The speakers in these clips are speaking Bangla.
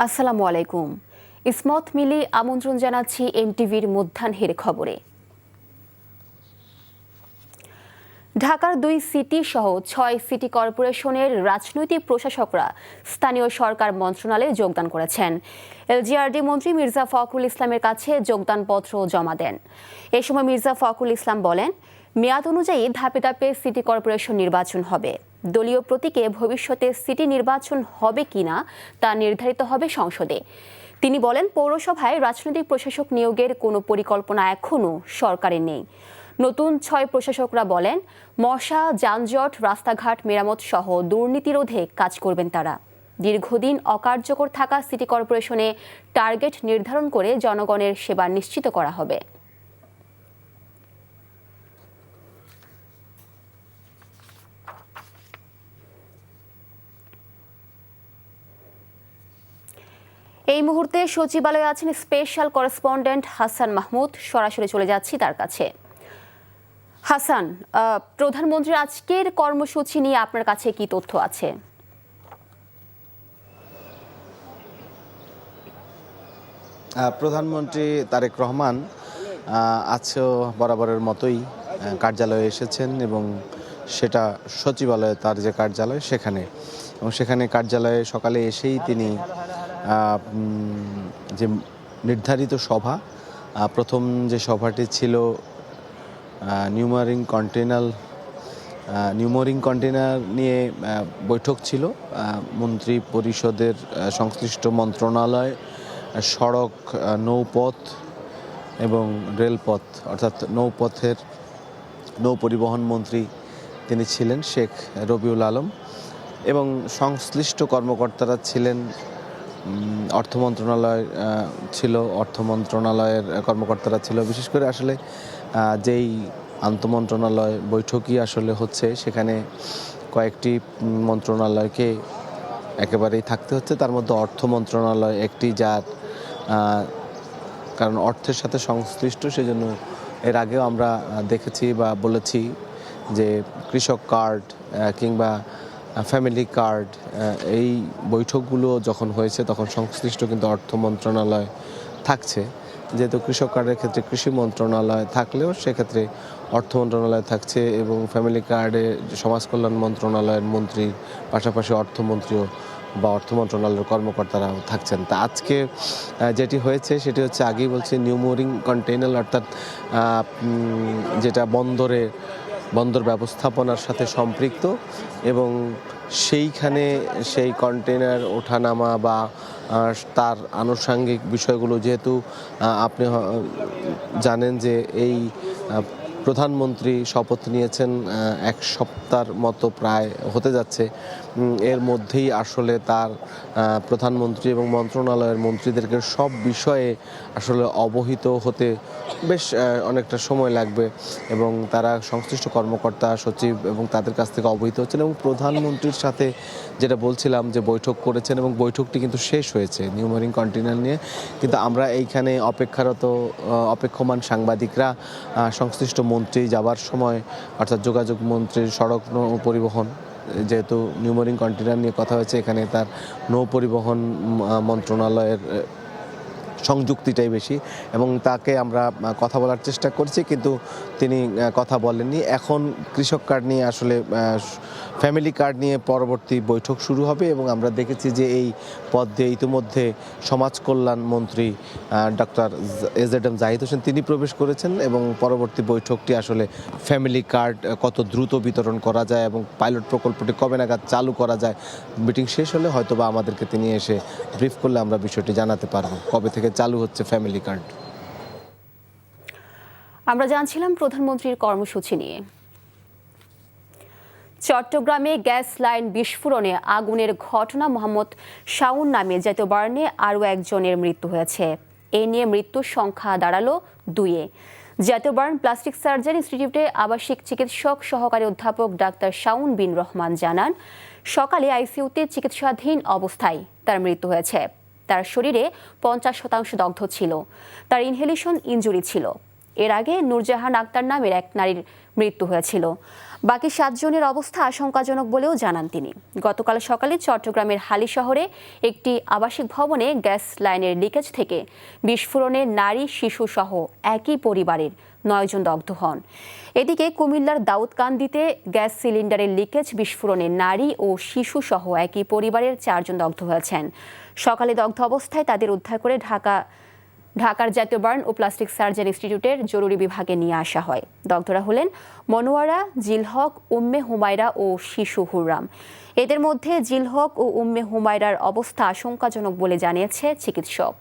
আসসালামু আলাইকুম। ইসমত মিলি আমন্ত্রণ জানাচ্ছি এমটিভির মধ্যাহ্নের খবরে। ঢাকার 2 সিটি সহ 6 সিটি কর্পোরেশনের রাজনৈতিক প্রশাসকরা স্থানীয় সরকার মন্ত্রণালয়ে যোগদান করেছেন। এলজিআরডি মন্ত্রী মির্জা ফখরুল ইসলামের কাছে যোগদানপত্র জমা দেন। এ সময় মির্জা ফখরুল ইসলাম বলেন, মেয়াদ অনুযায়ী ধাপে ধাপে সিটি কর্পোরেশন নির্বাচন হবে। দলীয় প্রতীকে ভবিষ্যতে সিটি নির্বাচন হবে কিনা তা নির্ধারিত হবে সংসদে। তিনি বলেন, পৌরসভায় রাজনৈতিক প্রশাসক নিয়োগের কোনো পরিকল্পনা এখনও সরকারের নেই। নতুন 6 প্রশাসকরা বলেন, মশা, যানজট, রাস্তাঘাট মেরামত সহ দুর্নীতি রোধে কাজ করবেন তারা। দীর্ঘদিন অকার্যকর থাকা সিটি কর্পোরেশনে টার্গেট নির্ধারণ করে জনগণের সেবা নিশ্চিত করা হবে। এই মুহূর্তে সচিবালয়ে আছেন স্পেশাল করেসপন্ডেন্ট হাসান মাহমুদ। সরাসরি চলে যাচ্ছি তার কাছে। হাসান, প্রধানমন্ত্রীর আজকের কর্মসূচি নিয়ে আপনার কাছে কি তথ্য আছে? প্রধানমন্ত্রী তারেক রহমান আজও বরাবরের মতোই কার্যালয়ে এসেছেন এবং সেটা সচিবালয়ে, তার যে কার্যালয় সেখানে, এবং সেখানে কার্যালয়ে সকালে এসেই তিনি যে নির্ধারিত সভা, প্রথম যে সভাটি ছিল নিউমোরিং কন্টেনার নিয়ে বৈঠক ছিল। মন্ত্রী পরিষদের সংশ্লিষ্ট মন্ত্রণালয়, সড়ক, নৌপথ এবং রেলপথ, অর্থাৎ নৌ পরিবহন মন্ত্রী তিনি ছিলেন শেখ রবিউল আলম, এবং সংশ্লিষ্ট কর্মকর্তারা ছিলেন। অর্থ মন্ত্রণালয়ের কর্মকর্তারা ছিল। বিশেষ করে আসলে যেই আন্তঃমন্ত্রণালয় বৈঠকই আসলে হচ্ছে, সেখানে কয়েকটি মন্ত্রণালয়কে একেবারেই থাকতে হচ্ছে। তার মধ্যে অর্থ মন্ত্রণালয় একটি, যার কারণ অর্থের সাথে সংশ্লিষ্ট, সেজন্য এর আগেও আমরা দেখেছি বা বলেছি যে কৃষক কার্ড কিংবা ফ্যামিলি কার্ড, এই বৈঠকগুলো যখন হয়েছে তখন সংশ্লিষ্ট কিন্তু অর্থ মন্ত্রণালয় থাকছে। যেহেতু কৃষক কার্ডের ক্ষেত্রে কৃষি মন্ত্রণালয় থাকলেও সেক্ষেত্রে অর্থ মন্ত্রণালয় থাকছে, এবং ফ্যামিলি কার্ডে সমাজ কল্যাণ মন্ত্রণালয়ের মন্ত্রীর পাশাপাশি অর্থমন্ত্রীও বা অর্থ মন্ত্রণালয়ের কর্মকর্তারাও থাকছেন। তা আজকে যেটি হয়েছে সেটি হচ্ছে, আগেই বলছি, নিউমোরিং কন্টেইনার, অর্থাৎ যেটা বন্দর ব্যবস্থাপনার সাথে সম্পৃক্ত, এবং সেইখানে সেই কন্টেইনার ওঠানামা বা তার আনুষঙ্গিক বিষয়গুলো, যেহেতু আপনি জানেন যে এই প্রধানমন্ত্রী শপথ নিয়েছেন 1 সপ্তাহের মতো প্রায় হতে যাচ্ছে। এর মধ্যেই আসলে তার প্রধানমন্ত্রী এবং মন্ত্রণালয়ের মন্ত্রীদেরকে সব বিষয়ে আসলে অবহিত হতে বেশ অনেকটা সময় লাগবে, এবং তারা সংশ্লিষ্ট কর্মকর্তা, সচিব এবং তাদের কাছ থেকে অবহিত হচ্ছেন, এবং প্রধানমন্ত্রীর সাথে যেটা বলছিলাম যে বৈঠক করেছেন, এবং বৈঠকটি কিন্তু শেষ হয়েছে নিউমোরিং কন্টেইনার নিয়ে। কিন্তু আমরা এইখানে অপেক্ষমান সাংবাদিকরা সংশ্লিষ্ট মন্ত্রী যাবার সময়, অর্থাৎ যোগাযোগ মন্ত্রীর সড়ক পরিবহন, যেহেতু নিউমোরিং কন্টেইনার নিয়ে কথা হয়েছে, এখানে তার নৌ পরিবহন মন্ত্রণালয়ের সংযুক্তিটাই বেশি, এবং তাকে আমরা কথা বলার চেষ্টা করছি, কিন্তু তিনি কথা বলেননি। এখন কৃষক কার্ড নিয়ে, আসলে ফ্যামিলি কার্ড নিয়ে পরবর্তী বৈঠক শুরু হবে, এবং আমরা দেখেছি যে এই পদ দিয়ে ইতিমধ্যে সমাজ কল্যাণ মন্ত্রী ডক্টর এজেডএম জাহিদ হোসেন তিনি প্রবেশ করেছেন, এবং পরবর্তী বৈঠকটি আসলে ফ্যামিলি কার্ড কত দ্রুত বিতরণ করা যায় এবং পাইলট প্রকল্পটি কবে নাগাদ চালু করা যায়, মিটিং শেষ হলে হয়তোবা আমাদেরকে তিনি এসে ব্রিফ করলে আমরা বিষয়টি জানাতে পারবো কবে থেকে চালু হচ্ছে ফ্যামিলি কার্ড। আমরা জানছিলাম প্রধানমন্ত্রীর কর্মসূচি নিয়ে। চট্টগ্রামে গ্যাস লাইন বিস্ফোরণে আগুনের ঘটনা, মোহাম্মদ শাওন নামে জাতীয়বার্নে আরও একজনের মৃত্যু হয়েছে। এ নিয়ে মৃত্যুর সংখ্যা দাঁড়ালো 2-এ। জাতীয়বার্ন প্লাস্টিক সার্জারি ইনস্টিটিউটে আবাসিক চিকিৎসক সহকারী অধ্যাপক ডাক্তার শাওন বিন রহমান জানান, সকালে আইসিইউতে চিকিৎসাধীন অবস্থায় তার মৃত্যু হয়েছে। তার শরীরে 50% দগ্ধ ছিল। তার ইনহেলেশন ইনজুরি ছিল। এর আগে নূরজাহান আক্তার নামের এক নারীর মৃত্যু হয়েছিল। বাকি 7 জনের অবস্থা আশঙ্কাজনক বলেও জানান তিনি। গতকাল সকালে চট্টগ্রামের হালি শহরে একটি আবাসিক ভবনে গ্যাস লাইনের লিকেজ থেকে বিস্ফোরণে নারী শিশু সহ একই পরিবারের 9 জন দগ্ধ হন। এদিকে কুমিল্লার দাউদকান্দিতে গ্যাস সিলিন্ডারের লিকেজ বিস্ফোরণে নারী ও শিশু সহ একই পরিবারের 4 জন দগ্ধ হয়েছেন। সকালে দগ্ধ অবস্থায় তাদের উদ্ধার করে ঢাকার জাতীয় বার্ন ও প্লাস্টিক সার্জারি ইনস্টিটিউটের জরুরি বিভাগে নিয়ে আসা হয়। দগ্ধরা হলেন মনোয়ারা, জিলহক, উম্মে হুমায়রা ও শিশু হুররাম। এদের মধ্যে জিলহক ও উম্মে হুমায়রার অবস্থা আশঙ্কাজনক বলে জানিয়েছে চিকিৎসক।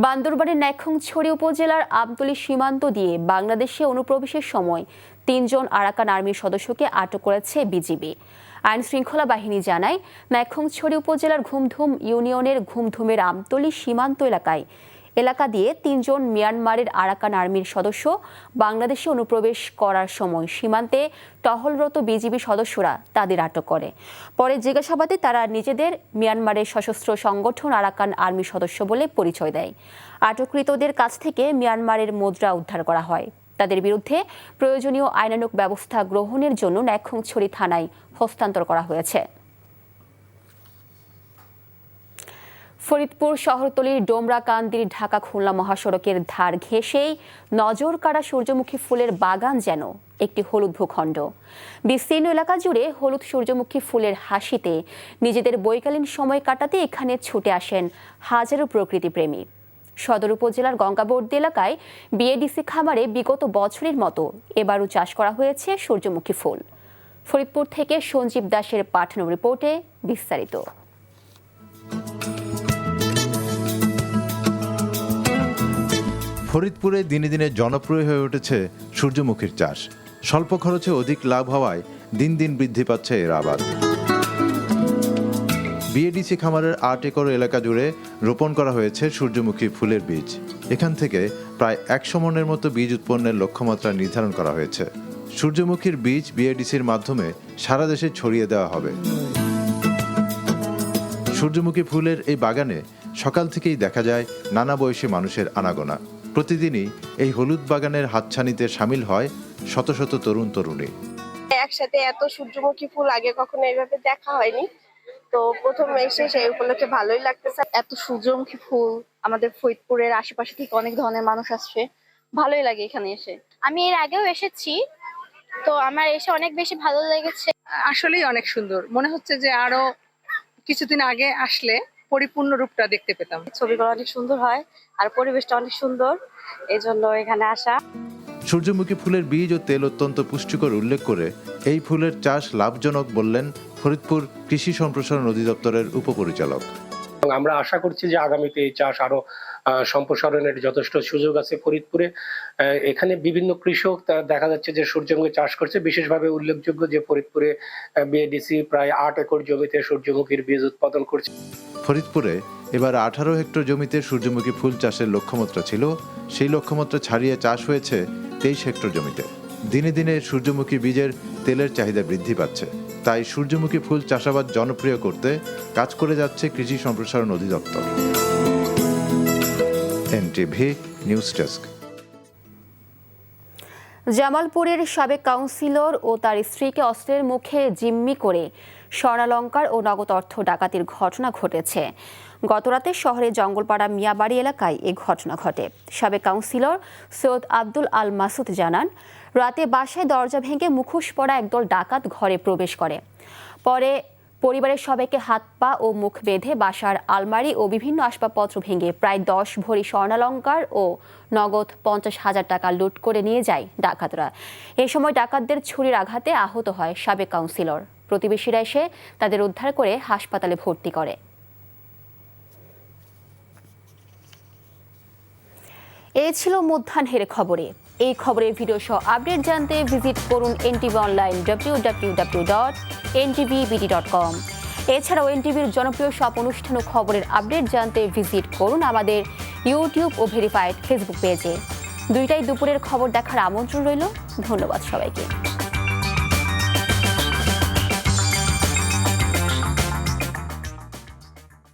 বান্দরবানের নাইক্ষ্যংছড়ি উপজেলার আমতলী সীমান্ত দিয়ে বাংলাদেশে অনুপ্রবেশের সময় 3 জন আরাকান আর্মির সদস্যকে আটক করেছে বিজিবি। আইন শৃঙ্খলা বাহিনী জানায়, নাইক্ষ্যংছড়ি উপজেলার ঘুমধুম ইউনিয়নের ঘুমধুমের আমতলী সীমান্ত এলাকা দিয়ে 3 জন মিয়ানমারের আরাকান আর্মির সদস্য বাংলাদেশে অনুপ্রবেশ করার সময় সীমান্তে টহলরত বিজিবি সদস্যরা তাদের আটক করে। পরে জিজ্ঞাসাবাদে তারা নিজেদের মিয়ানমারের সশস্ত্র সংগঠন আরাকান আর্মি সদস্য বলে পরিচয় দেয়। আটককৃতদের কাছ থেকে মিয়ানমারের মুদ্রা উদ্ধার করা হয়। তাদের বিরুদ্ধে প্রয়োজনীয় আইনানুগ ব্যবস্থা গ্রহণের জন্য নাইক্ষ্যংছড়ি থানায় হস্তান্তর করা হয়েছে। ফরিদপুর শহরতলির ডোমরাকান্দির ঢাকা খুলনা মহাসড়কের ধার ঘেঁষেই নজর কাড়া সূর্যমুখী ফুলের বাগান যেন একটি হলুদ ভূখণ্ড। বিস্তীর্ণ এলাকা জুড়ে হলুদ সূর্যমুখী ফুলের হাসিতে নিজেদের বৈকালীন সময় কাটাতে এখানে ছুটে আসেন হাজারো প্রকৃতিপ্রেমী। সদর উপজেলার গঙ্গাবর্দী এলাকায় বিএডিসি খামারে বিগত বছরের মতো এবারও চাষ করা হয়েছে সূর্যমুখী ফুল। ফরিদপুর থেকে সঞ্জীব দাসের পাঠানো রিপোর্টে বিস্তারিত। ফরিদপুরে দিনে দিনে জনপ্রিয় হয়ে উঠেছে সূর্যমুখীর চাষ। স্বল্প খরচে অধিক লাভ হওয়ায় দিন দিন বৃদ্ধি পাচ্ছে এর আবাদ। বিএডিসি খামারের 8 একর এলাকা জুড়ে রোপণ করা হয়েছে সূর্যমুখী ফুলের বীজ। এখান থেকে প্রায় 100 মনের মতো বীজ উৎপন্নের লক্ষ্যমাত্রা নির্ধারণ করা হয়েছে। সূর্যমুখীর বীজ বিএডিসির মাধ্যমে সারা দেশে ছড়িয়ে দেওয়া হবে। সূর্যমুখী ফুলের এই বাগানে সকাল থেকেই দেখা যায় নানা বয়সী মানুষের আনাগোনা। প্রতিদিনই এই হলুদ বাগানের হাতছানিতে সামিল হয় শত শত তরুণ তরুণী। একসাথে এত সূর্যমুখী ফুল আগে কখনো এইভাবে দেখা হয়নি, তো প্রথম এসে সেই উপলক্ষে ভালোই লাগতেছে। এত সূর্যমুখী ফুল আমাদের ফরিদপুরের আশেপাশে থেকে অনেক ধরনের মানুষ আসছে, ভালোই লাগে এখানে এসে। আমি এর আগেও এসেছি, তো আমার এসে অনেক বেশি ভালো লেগেছে। আসলেই অনেক সুন্দর মনে হচ্ছে যে আরো কিছুদিন আগে আসলে পরিপূর্ণ রূপটা দেখতে পেতাম। ছবিগুলো অনেক সুন্দর হয় আর পরিবেশটা অনেক সুন্দর, এই জন্য এখানে আসা। সূর্যমুখী ফুলের বীজ ও তেল অত্যন্ত পুষ্টিকর উল্লেখ করে এই ফুলের চাষ লাভজনক বললেন ফরিদপুর কৃষি সম্প্রসারণ অধিদপ্তরের উপপরিচালক। আমরা আশা করছি যে আগামীতে এই চাষ আরো সম্প্রসারণের যথেষ্ট সুযোগ আছে ফরিদপুরে। এখানে বিভিন্ন কৃষক দেখা যাচ্ছে যে সূর্যমুখী চাষ করছে। বিশেষভাবে উল্লেখযোগ্য যে ফরিদপুরে বিএডিসি প্রায় 8 একর জমিতে সূর্যমুখীর বীজ উৎপাদন করছে। ফরিদপুরে এবার 18 হেক্টর জমিতে সূর্যমুখী ফুল চাষের লক্ষ্যমাত্রা ছিল, সেই লক্ষ্যমাত্রা ছাড়িয়ে চাষ হয়েছে 23 হেক্টর জমিতে। দিনে দিনে সূর্যমুখী বীজের তেলের চাহিদা বৃদ্ধি পাচ্ছে, তাই সূর্যমুখী ফুল চাষাবাদ জনপ্রিয় করতে কাজ করে যাচ্ছে কৃষি সম্প্রসারণ অধিদপ্তর। NTV news desk. জামালপুরের সাবেক কাউন্সিলর ও তার স্ত্রীকে অস্ত্রের মুখে জিম্মি করে স্বর্ণালংকার ও নগদ অর্থ ডাকাতির ঘটনা ঘটেছে। গতরাতে শহরের জঙ্গলপাড়া মিয়াবাড়ি এলাকায় এই ঘটনা ঘটে। সাবেক কাউন্সিলর সৈয়দ আব্দুল আল মাসুদ জানান, রাতে বাসায় দরজা ভেঙে মুখোশ পরা একদল ডাকাত ঘরে প্রবেশ করে। পরে পরিবারের সবাইকে হাত পা ও মুখ বেঁধে বাসার আলমারি ও বিভিন্ন আসবাবপত্র ভেঙে প্রায় 10 ভরি স্বর্ণালংকার ও নগদ 50,000 টাকা লুট করে নিয়ে যায় ডাকাতরা। এই সময় ডাকাতদের ছুরির আঘাতে আহত হয় সাবেক কাউন্সিলর। প্রতিবেশীরা এসে তাদের উদ্ধার করে হাসপাতালে ভর্তি করে। এই ছিল মধ্যাহ্নের খবরে। এই খবরের ভিডিও সহ আপডেট জানতে ভিজিট করুন এনটিভি অনলাইন www.ntvbd.com। এছাড়াও এনটিভির জনপ্রিয় সব অনুষ্ঠান ও খবরের আপডেট জানতে ভিজিট করুন আমাদের ইউটিউব ও ভেরিফাইড ফেসবুক পেজে। 2টায় দুপুরের খবর দেখার আমন্ত্রণ রইল। ধন্যবাদ সবাইকে।